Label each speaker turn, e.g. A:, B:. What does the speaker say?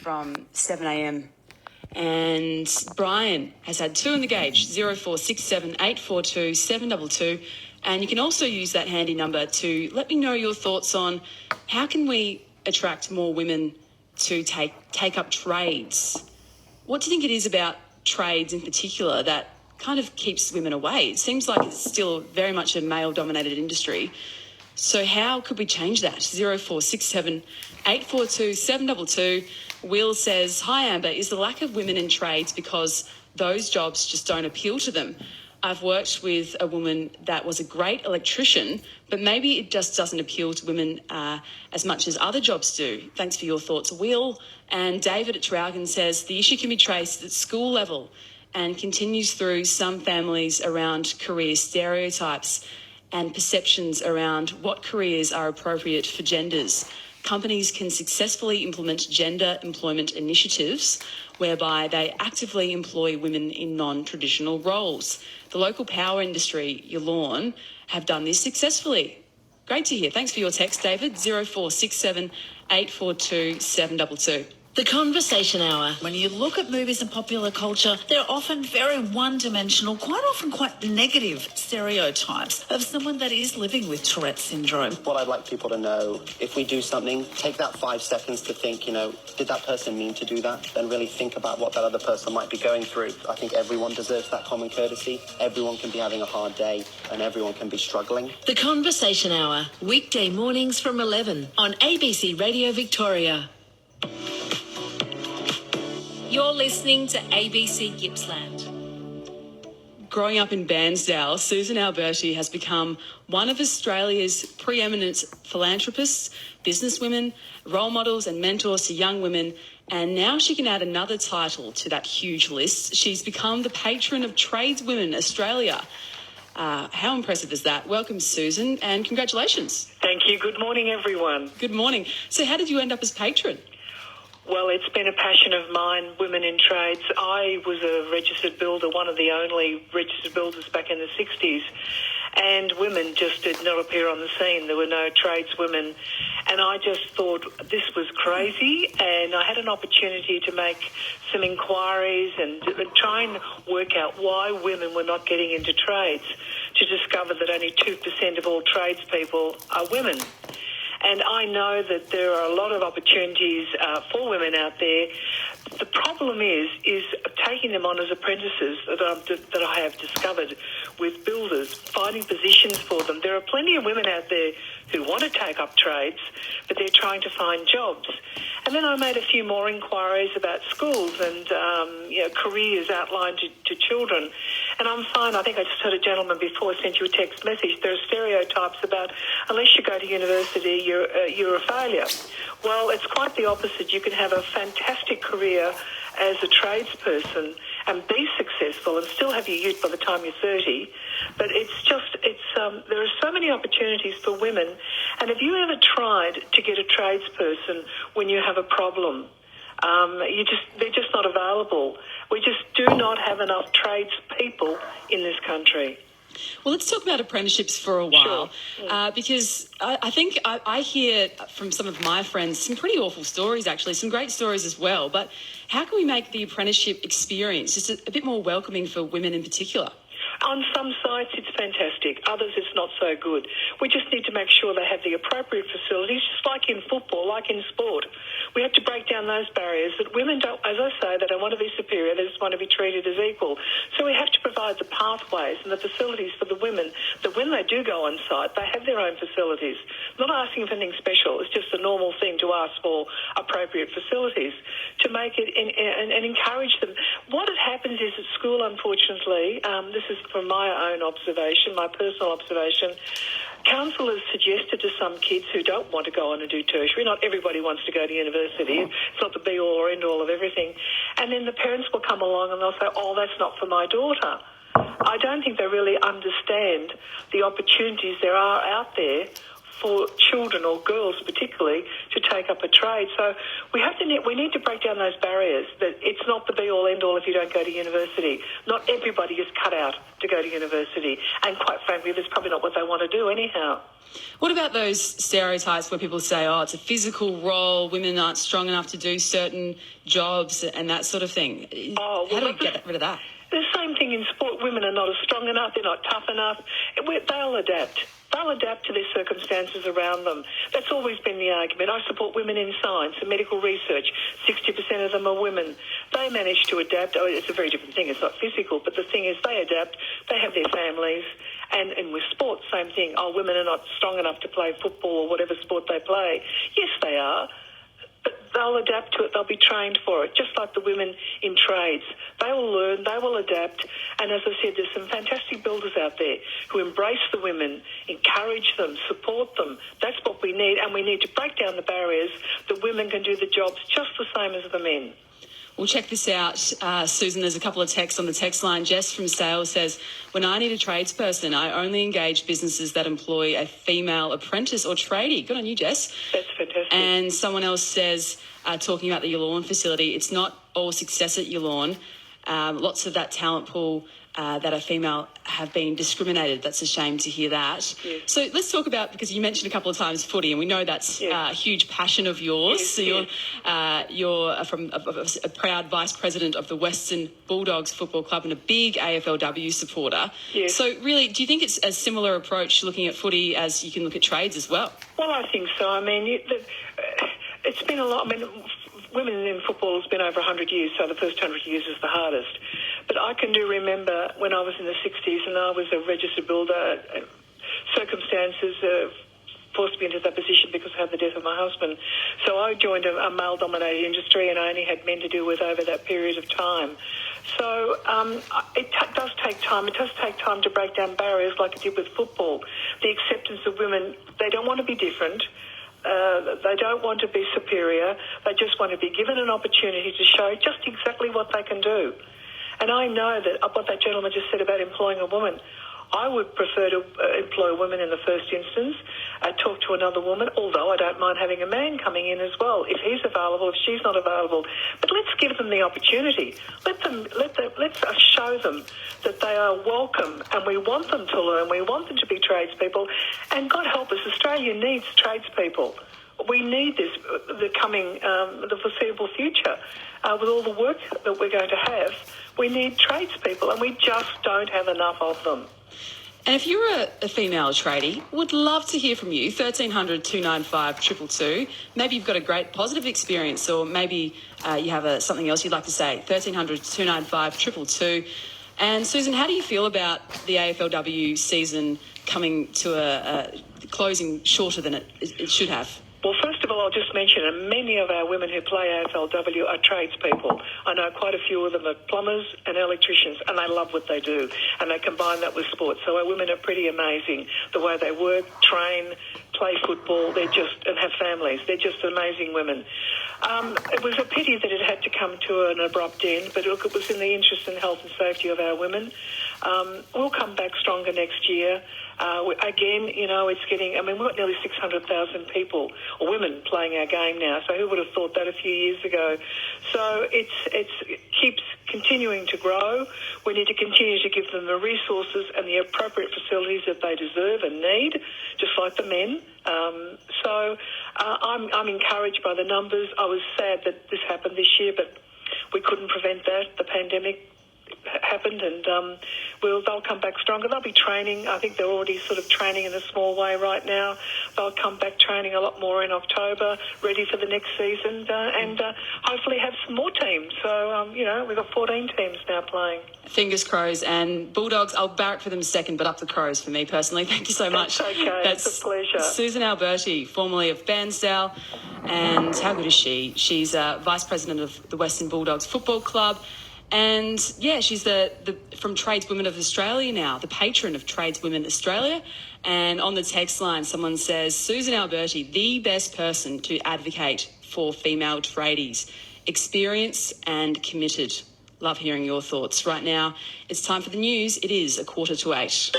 A: from 7 a.m. And Brian has had 2 in the gauge, 0467 842 722. And you can also use that handy number to let me know your thoughts on how can we attract more women to take up trades. What do you think it is about trades in particular that kind of keeps women away? It seems like it's still very much a male-dominated industry. So how could we change that? 0467 842 722. Will says, hi Amber, is the lack of women in trades because those jobs just don't appeal to them? I've worked with a woman that was a great electrician, but maybe it just doesn't appeal to women as much as other jobs do. Thanks for your thoughts, Will. And David at Traralgon says, the issue can be traced at school level and continues through some families around career stereotypes and perceptions around what careers are appropriate for genders. Companies can successfully implement gender employment initiatives whereby they actively employ women in non-traditional roles. The local power industry, your lawn, have done this successfully. Great to hear. Thanks for your text, David. 0467 842 722.
B: The Conversation Hour. When you look at movies and popular culture, they're often very one-dimensional, quite often quite negative stereotypes of someone that is living with Tourette syndrome.
C: What I'd like people to know, if we do something, take that 5 seconds to think, did that person mean to do that? Then really think about what that other person might be going through. I think everyone deserves that common courtesy. Everyone can be having a hard day and everyone can be struggling.
B: The Conversation Hour, weekday mornings from 11 on ABC Radio Victoria. You're listening to ABC Gippsland.
A: Growing up in Bairnsdale, Susan Alberti has become one of Australia's preeminent philanthropists, businesswomen, role models and mentors to young women, and now she can add another title to that huge list. She's become the patron of Tradeswomen Australia. How impressive is that? Welcome, Susan, and congratulations.
D: Thank you. Good morning, everyone.
A: Good morning. So how did you end up as patron?
D: Well, it's been a passion of mine, women in trades. I was a registered builder, one of the only registered builders back in the 60s, and women just did not appear on the scene. There were no tradeswomen, and I just thought this was crazy, and I had an opportunity to make some inquiries and try and work out why women were not getting into trades, to discover that only 2% of all tradespeople are women. And I know that there are a lot of opportunities for women out there. The problem is taking them on as apprentices that I have discovered with builders, finding positions for them. There are plenty of women out there who want to take up trades, but they're trying to find jobs. And then I made a few more inquiries about schools and careers outlined to children. And I'm fine. I think I just heard a gentleman before sent you a text message. There are stereotypes about unless you go to university, you're a failure. Well, it's quite the opposite. You can have a fantastic career as a tradesperson and be successful and still have your youth by the time you're 30. But there are so many opportunities for women. And have you ever tried to get a tradesperson when you have a problem? They're just not available. We just do not have enough tradespeople in this country.
A: Well, let's talk about apprenticeships for a while,
D: Sure.
A: because I think I hear from some of my friends some pretty awful stories, actually, some great stories as well. But how can we make the apprenticeship experience just a bit more welcoming for women in particular?
D: On some sites, it's fantastic. Others, it's not so good. We just need to make sure they have the appropriate facilities, just like in football, like in sport. We have to break down those barriers that women don't, as I say, they don't want to be superior, they just want to be treated as equal. So we have to provide the pathways and the facilities for the women that when they do go on site, they have their own facilities. Not asking for anything special, it's just a normal thing to ask for appropriate facilities to make it and encourage them. What happens is at school, unfortunately, this is from my own observation, my personal observation, counsellors suggested to some kids who don't want to go on and do tertiary, not everybody wants to go to university, it's not the be-all or end-all of everything, and then the parents will come along and they'll say, oh, that's not for my daughter. I don't think they really understand the opportunities there are out there for children or girls particularly to take up a trade. So we need to break down those barriers, that it's not the be-all, end-all if you don't go to university. Not everybody is cut out to go to university, and quite frankly, that's probably not what they want to do anyhow.
A: What about those stereotypes where people say, oh, it's a physical role, women aren't strong enough to do certain jobs and that sort of thing? How do we get rid of that?
D: The same thing in sport. Women are not as strong enough, they're not tough enough. They'll adapt. They'll adapt to their circumstances around them. That's always been the argument. I support women in science and medical research. 60% of them are women. They manage to adapt. Oh, it's a very different thing. It's not physical, but the thing is they adapt. They have their families. And with sport, same thing. Oh, women are not strong enough to play football or whatever sport they play. Yes, they are. But they'll adapt to it. They'll be trained for it, just like the women in trades. They will learn, they will adapt. And as I said, there's some fantastic builders out there who embrace the women, encourage them, support them. That's what we need. And we need to break down the barriers that women can do the jobs just the same as the men.
A: Well, check this out, Susan. There's a couple of texts on the text line. Jess from Sales says, when I need a tradesperson, I only engage businesses that employ a female apprentice or tradie. Good on you, Jess.
D: That's fantastic.
A: And someone else says, talking about the Yallourn facility, it's not all success at Yallourn. Lots of that talent pool that are female have been discriminated. That's a shame to hear that.
D: Yes.
A: So let's talk about, because you mentioned a couple of times footy, and we know that's a huge passion of yours.
D: Yes,
A: so you're from a proud vice president of the Western Bulldogs Football Club and a big AFLW supporter.
D: Yes.
A: So really, do you think it's a similar approach looking at footy as you can look at trades as well?
D: Well, I think so. I mean, it's been a lot. I mean, women in football has been over 100 years, so the first 100 years is the hardest. But I can remember when I was in the 60s and I was a registered builder, circumstances forced me into that position because I had the death of my husband. So I joined a male-dominated industry and I only had men to deal with over that period of time. So it does take time. It does take time to break down barriers like it did with football. The acceptance of women, they don't want to be different. They don't want to be superior. They just want to be given an opportunity to show just exactly what they can do. And I know that what that gentleman just said about employing a woman, I would prefer to employ a woman in the first instance, talk to another woman, although I don't mind having a man coming in as well, if he's available, if she's not available. But let's give them the opportunity. Let's show them that they are welcome and we want them to learn, we want them to be tradespeople. And God help us, Australia needs tradespeople. We need this the foreseeable future. With all the work that we're going to have, we need tradespeople and we just don't have enough of them.
A: And if you're a female tradie, would love to hear from you. 1300 295 222. Maybe you've got a great positive experience, or maybe you have something else you'd like to say. 1300 295 222. And Susan, how do you feel about the AFLW season coming to a closing shorter than it should have?
D: Well, first of all, I'll just mention that many of our women who play AFLW are tradespeople. I know quite a few of them are plumbers and electricians, and they love what they do, and they combine that with sport. So our women are pretty amazing, the way they work, train, play football, and have families. They're just amazing women. It was a pity that it had to come to an abrupt end, but look, it was in the interest and health and safety of our women. We'll come back stronger next year. Again, it's getting, we've got nearly 600,000 people or women playing our game now. So who would have thought that a few years ago? So it keeps continuing to grow. We need to continue to give them the resources and the appropriate facilities that they deserve and need, just like the men. I'm encouraged by the numbers. I was sad that this happened this year, but we couldn't prevent that. The pandemic happened, and they'll come back stronger. They'll be training. I think they're already sort of training in a small way right now. They'll come back training a lot more in October, ready for the next season, and hopefully have some more teams. So, we've got 14 teams now playing.
A: Fingers crows. And Bulldogs, I'll barrack for them second, but up the Crows for me personally. Thank you so much.
D: That's okay. It's a pleasure. Susan
A: Alberti, formerly of Bairnsdale. And how good is she? She's Vice President of the Western Bulldogs Football Club. And, she's from Tradeswomen of Australia now, the patron of Tradeswomen Australia. And on the text line, someone says, Susan Alberti, the best person to advocate for female tradies. Experienced and committed. Love hearing your thoughts. Right now, it's time for the news. It is 7:45.